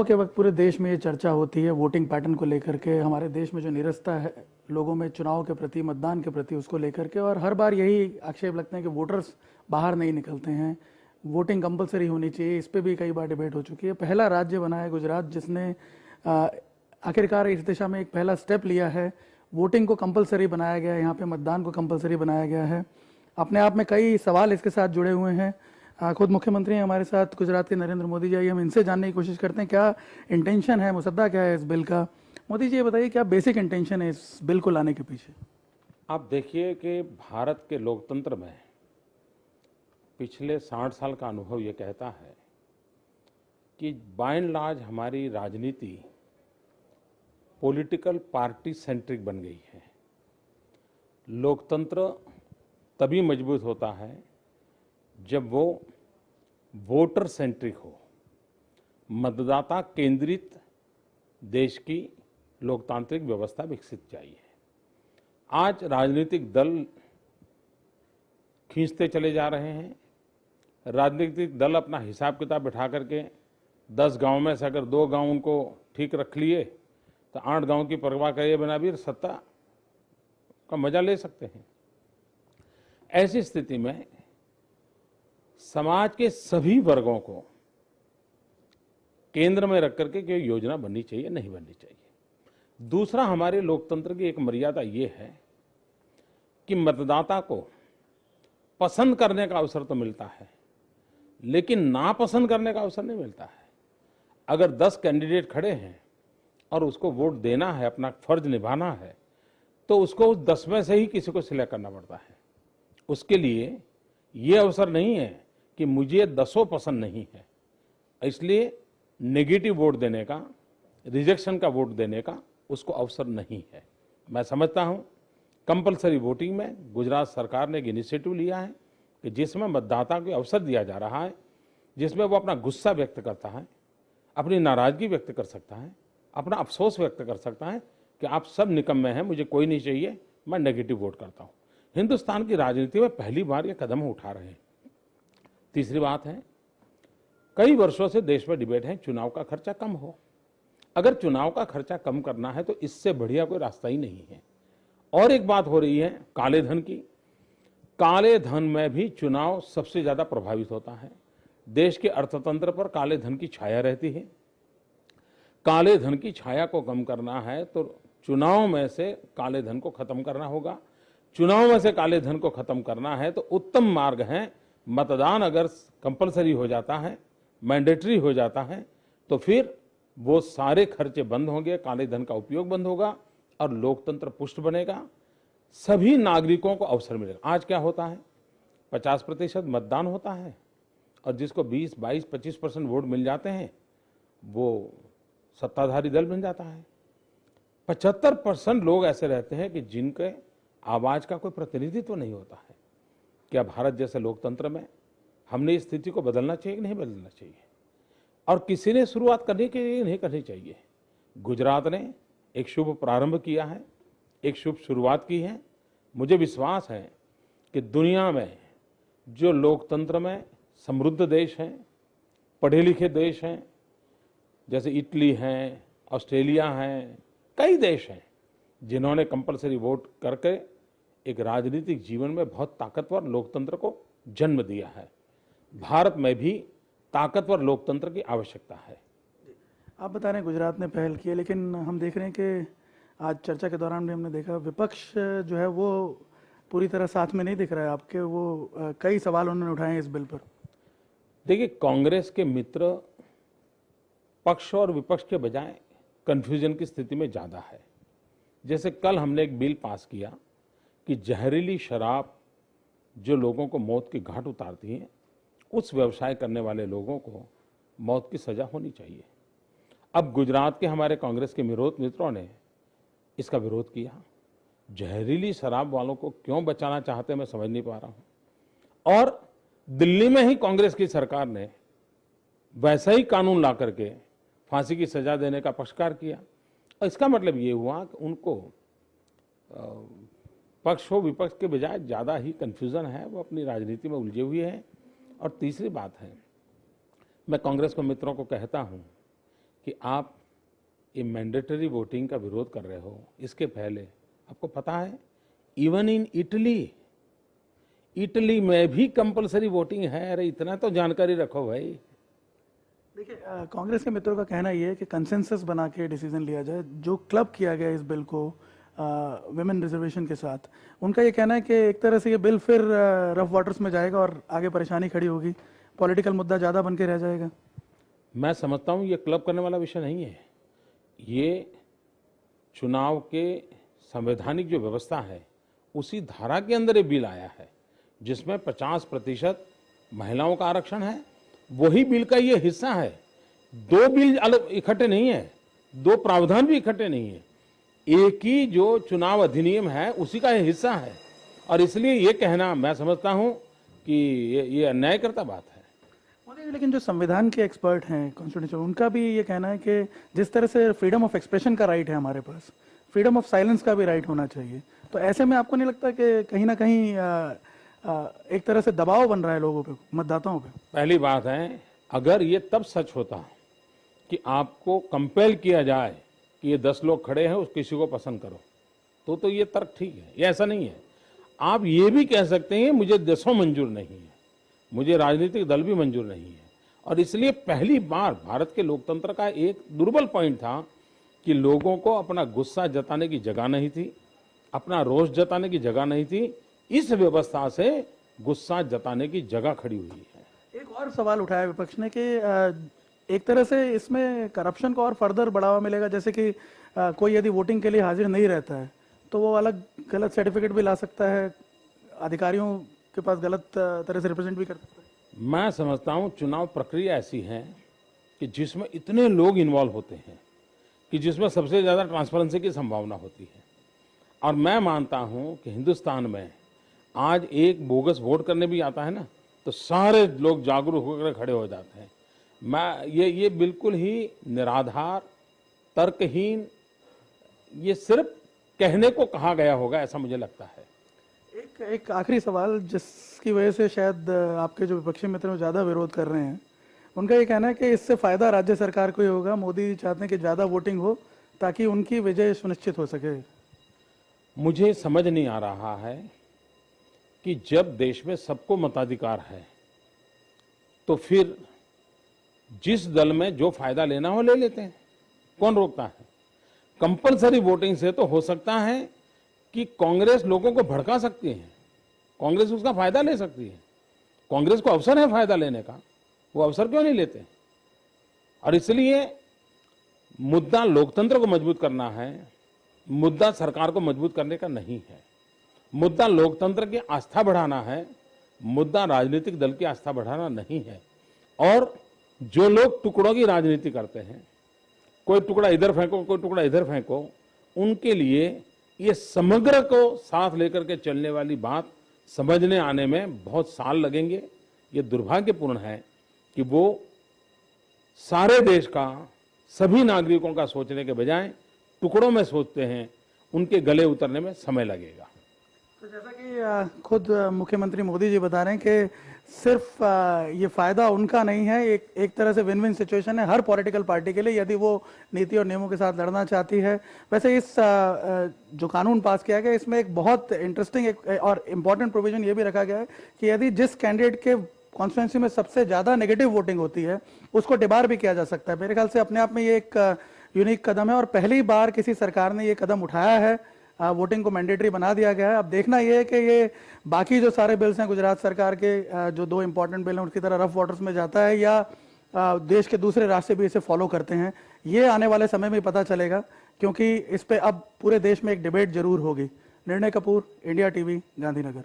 चुनाव के वक्त पूरे देश में ये चर्चा होती है वोटिंग पैटर्न को लेकर के, हमारे देश में जो निरस्ता है लोगों में चुनाव के प्रति, मतदान के प्रति, उसको लेकर के, और हर बार यही आक्षेप लगते हैं कि वोटर्स बाहर नहीं निकलते हैं, वोटिंग कंपलसरी होनी चाहिए। इस पे भी कई बार डिबेट हो चुकी है। पहला राज्य बना है गुजरात जिसने आखिरकार इस दिशा में एक पहला स्टेप लिया है। वोटिंग को कंपलसरी बनाया गया है, यहाँ पे मतदान को कंपलसरी बनाया गया है। अपने आप में कई सवाल इसके साथ जुड़े हुए हैं। खुद मुख्यमंत्री हैं हमारे साथ गुजरात के, नरेंद्र मोदी जी। हम इनसे जानने की कोशिश करते हैं क्या इंटेंशन है, मुसद्दा क्या है इस बिल का। मोदी जी ये बताइए क्या बेसिक इंटेंशन है इस बिल को लाने के पीछे। आप देखिए कि भारत के लोकतंत्र में पिछले 60 साल का अनुभव ये कहता है कि बाय एंड लार्ज हमारी राजनीति पॉलिटिकल पार्टी सेंट्रिक बन गई है। लोकतंत्र तभी मजबूत होता है जब वो वोटर सेंट्रिक हो, मतदाता केंद्रित देश की लोकतांत्रिक व्यवस्था विकसित चाहिए। आज राजनीतिक दल खींचते चले जा रहे हैं। राजनीतिक दल अपना हिसाब किताब बिठा करके 10 गांव में से अगर 2 गांव उनको ठीक रख लिए तो 8 गांव की परवाह करे बिना भी सत्ता का मजा ले सकते हैं। ऐसी स्थिति में समाज के सभी वर्गों को केंद्र में रख करके कोई योजना बननी चाहिए, नहीं बननी चाहिए। दूसरा, हमारे लोकतंत्र की एक मर्यादा ये है कि मतदाता को पसंद करने का अवसर तो मिलता है, लेकिन नापसंद करने का अवसर नहीं मिलता है। अगर 10 कैंडिडेट खड़े हैं और उसको वोट देना है, अपना फर्ज निभाना है, तो उसको उस 10 में से ही किसी को सिलेक्ट करना पड़ता है। उसके लिए ये अवसर नहीं है कि मुझे 10 पसंद नहीं है, इसलिए नेगेटिव वोट देने का, रिजेक्शन का वोट देने का उसको अवसर नहीं है। मैं समझता हूं कंपलसरी वोटिंग में गुजरात सरकार ने एक इनिशिएटिव लिया है कि जिसमें मतदाता को अवसर दिया जा रहा है, जिसमें वो अपना गुस्सा व्यक्त करता है, अपनी नाराजगी व्यक्त कर सकता है, अपना अफसोस व्यक्त कर सकता है कि आप सब निकम्मे हैं, मुझे कोई नहीं चाहिए, मैं नेगेटिव वोट करता हूं। हिंदुस्तान की राजनीति में पहली बार ये कदम उठा रहे हैं। तीसरी बात है, कई वर्षों से देश में डिबेट है चुनाव का खर्चा कम हो। अगर चुनाव का खर्चा कम करना है तो इससे बढ़िया कोई रास्ता ही नहीं है। और एक बात हो रही है काले धन की। काले धन में भी चुनाव सबसे ज्यादा प्रभावित होता है। देश के अर्थतंत्र पर काले धन की छाया रहती है। काले धन की छाया को कम करना है तो चुनाव में से काले धन को खत्म करना होगा। चुनाव में से काले धन को खत्म करना है तो उत्तम मार्ग है मतदान। अगर कंपलसरी हो जाता है, मैंडेटरी हो जाता है, तो फिर वो सारे खर्चे बंद होंगे, काले धन का उपयोग बंद होगा और लोकतंत्र पुष्ट बनेगा। सभी नागरिकों को अवसर मिलेगा। आज क्या होता है, 50% मतदान होता है और जिसको 20, 22, 25% वोट मिल जाते हैं वो सत्ताधारी दल बन जाता है। 75% लोग ऐसे रहते हैं कि जिनके आवाज का कोई प्रतिनिधित्व नहीं होता है। क्या भारत जैसे लोकतंत्र में हमने इस स्थिति को बदलना चाहिए कि नहीं बदलना चाहिए? और किसी ने शुरुआत करनी चाहिए नहीं करनी चाहिए? गुजरात ने एक शुभ प्रारंभ किया है, एक शुभ शुरुआत की है। मुझे विश्वास है कि दुनिया में जो लोकतंत्र में समृद्ध देश हैं, पढ़े लिखे देश हैं, जैसे इटली है, ऑस्ट्रेलिया है, कई देश हैं जिन्होंने कंपलसरी वोट करके एक राजनीतिक जीवन में बहुत ताकतवर लोकतंत्र को जन्म दिया है। भारत में भी ताकतवर लोकतंत्र की आवश्यकता है। आप बता रहे हैं गुजरात ने पहल की है, लेकिन हम देख रहे हैं कि आज चर्चा के दौरान भी हमने देखा विपक्ष जो है वो पूरी तरह साथ में नहीं दिख रहा है आपके। वो कई सवाल उन्होंने उठाए हैं इस बिल पर। देखिए, कांग्रेस के मित्र पक्ष और विपक्ष के बजाय कंफ्यूजन की स्थिति में ज्यादा है। जैसे कल हमने एक बिल पास किया कि जहरीली शराब जो लोगों को मौत की घाट उतारती है, उस व्यवसाय करने वाले लोगों को मौत की सजा होनी चाहिए। अब गुजरात के हमारे कांग्रेस के मित्रों ने इसका विरोध किया। जहरीली शराब वालों को क्यों बचाना चाहते हैं मैं समझ नहीं पा रहा हूं। और दिल्ली में ही कांग्रेस की सरकार ने वैसा ही कानून ला करके फांसी की सजा देने का पक्षकार किया। और इसका मतलब ये हुआ कि उनको पक्ष हो विपक्ष के बजाय ज़्यादा ही कन्फ्यूज़न है, वो अपनी राजनीति में उलझे हुए हैं। और तीसरी बात है, मैं कांग्रेस के मित्रों को कहता हूं कि आप ये मैंडेटरी वोटिंग का विरोध कर रहे हो। इसके पहले आपको पता है, इवन इन इटली में भी कंपलसरी वोटिंग है। अरे इतना तो जानकारी रखो भाई। देखिए, कांग्रेस के मित्रों का कहना ये है कि कंसेंसस बना के डिसीजन लिया जाए। जो क्लब किया गया इस बिल को विमेन रिजर्वेशन के साथ, उनका ये कहना है कि एक तरह से ये बिल फिर रफ वाटर्स में जाएगा और आगे परेशानी खड़ी होगी, पॉलिटिकल मुद्दा ज़्यादा बन के रह जाएगा। मैं समझता हूँ ये क्लब करने वाला विषय नहीं है। ये चुनाव के संवैधानिक जो व्यवस्था है उसी धारा के अंदर ये बिल आया है, जिसमें 50% महिलाओं का आरक्षण है। वही बिल का ये हिस्सा है। दो बिल अलग इकट्ठे नहीं है, दो प्रावधान भी इकट्ठे नहीं है। एक ही जो चुनाव अधिनियम है उसी का ये हिस्सा है। और इसलिए ये कहना मैं समझता हूं कि ये अन्यायकर्ता बात है। मोदी जी, लेकिन जो संविधान के एक्सपर्ट हैं कॉन्स्टिट्यूशन, उनका भी ये कहना है कि जिस तरह से फ्रीडम ऑफ एक्सप्रेशन का राइट है हमारे पास, फ्रीडम ऑफ साइलेंस का भी राइट होना चाहिए। तो ऐसे में आपको नहीं लगता कि कहीं ना कहीं एक तरह से दबाव बन रहा है लोगों पे, मतदाताओं पे? पहली बात है, अगर ये तब सच होता कि आपको कंपेल किया जाए कि ये 10 लोग खड़े हैं, उस किसी को पसंद करो, तो ये तर्क ठीक है। ये ऐसा नहीं है। आप ये भी कह सकते हैं मुझे 10 मंजूर नहीं है, मुझे राजनीतिक दल भी मंजूर नहीं है। और इसलिए पहली बार भारत के लोकतंत्र का एक दुर्बल पॉइंट था कि लोगों को अपना गुस्सा जताने की जगह नहीं थी, अपना रोष जताने की जगह नहीं थी। इस व्यवस्था से गुस्सा जताने की जगह खड़ी हुई है। एक और सवाल उठाया विपक्ष ने कि एक तरह से इसमें करप्शन को और फर्दर बढ़ावा मिलेगा। जैसे कि कोई यदि वोटिंग के लिए हाजिर नहीं रहता है तो वो अलग गलत सर्टिफिकेट भी ला सकता है, अधिकारियों के पास गलत तरह से रिप्रेजेंट भी कर सकता है। मैं समझता हूं चुनाव प्रक्रिया ऐसी है कि जिसमें इतने लोग इन्वॉल्व होते हैं कि जिसमें सबसे ज्यादा ट्रांसपेरेंसी की संभावना होती है। और मैं मानता हूं कि हिंदुस्तान में आज एक बोगस वोट करने भी आता है ना, तो सारे लोग जागरूक होकर खड़े हो जाते हैं। मैं ये बिल्कुल ही निराधार, तर्कहीन, ये सिर्फ कहने को कहा गया होगा, ऐसा मुझे लगता है। एक आखिरी सवाल, जिसकी वजह से शायद आपके जो विपक्षी मित्र हैं ज्यादा विरोध कर रहे हैं, उनका ये कहना है कि इससे फायदा राज्य सरकार को ही होगा। मोदी जी चाहते हैं कि ज्यादा वोटिंग हो ताकि उनकी विजय सुनिश्चित हो सके। मुझे समझ नहीं आ रहा है कि जब देश में सबको मताधिकार है तो फिर जिस दल में जो फायदा लेना हो ले लेते हैं, कौन रोकता है? कंपलसरी वोटिंग से तो हो सकता है कि कांग्रेस लोगों को भड़का सकती है, कांग्रेस उसका फायदा ले सकती है। कांग्रेस को अवसर है फायदा लेने का, वो अवसर क्यों नहीं लेते? और इसलिए मुद्दा लोकतंत्र को मजबूत करना है, मुद्दा सरकार को मजबूत करने का नहीं है। मुद्दा लोकतंत्र की आस्था बढ़ाना है, मुद्दा राजनीतिक दल की आस्था बढ़ाना नहीं है। और जो लोग टुकड़ों की राजनीति करते हैं, कोई टुकड़ा इधर फेंको, कोई टुकड़ा इधर फेंको, उनके लिए ये समग्र को साथ लेकर के चलने वाली बात समझने आने में बहुत साल लगेंगे। ये दुर्भाग्यपूर्ण है कि वो सारे देश का, सभी नागरिकों का सोचने के बजाय टुकड़ों में सोचते हैं। उनके गले उतरने में समय लगेगा। तो जैसा कि खुद मुख्यमंत्री मोदी जी बता रहे हैं कि सिर्फ ये फायदा उनका नहीं है, एक तरह से विन विन सिचुएशन है हर पॉलिटिकल पार्टी के लिए, यदि वो नीति और नियमों के साथ लड़ना चाहती है। वैसे इस जो कानून पास किया गया, इसमें एक बहुत इंटरेस्टिंग और इम्पोर्टेंट प्रोविजन ये भी रखा गया है कि यदि जिस कैंडिडेट के कॉन्स्टिट्यूंसी में सबसे ज्यादा नेगेटिव वोटिंग होती है उसको डिबार भी किया जा सकता है। मेरे ख्याल से अपने आप में ये एक यूनिक कदम है और पहली बार किसी सरकार ने ये कदम उठाया है। वोटिंग को मैंडेटरी बना दिया गया है। अब देखना ये है कि ये बाकी जो सारे बिल्स हैं गुजरात सरकार के, जो 2 इंपॉर्टेंट बिल हैं, उसकी तरह रफ वाटर्स में जाता है या देश के दूसरे रास्ते भी इसे फॉलो करते हैं, ये आने वाले समय में पता चलेगा, क्योंकि इस पे अब पूरे देश में एक डिबेट जरूर होगी। निर्णय कपूर, इंडिया टीवी, गांधीनगर।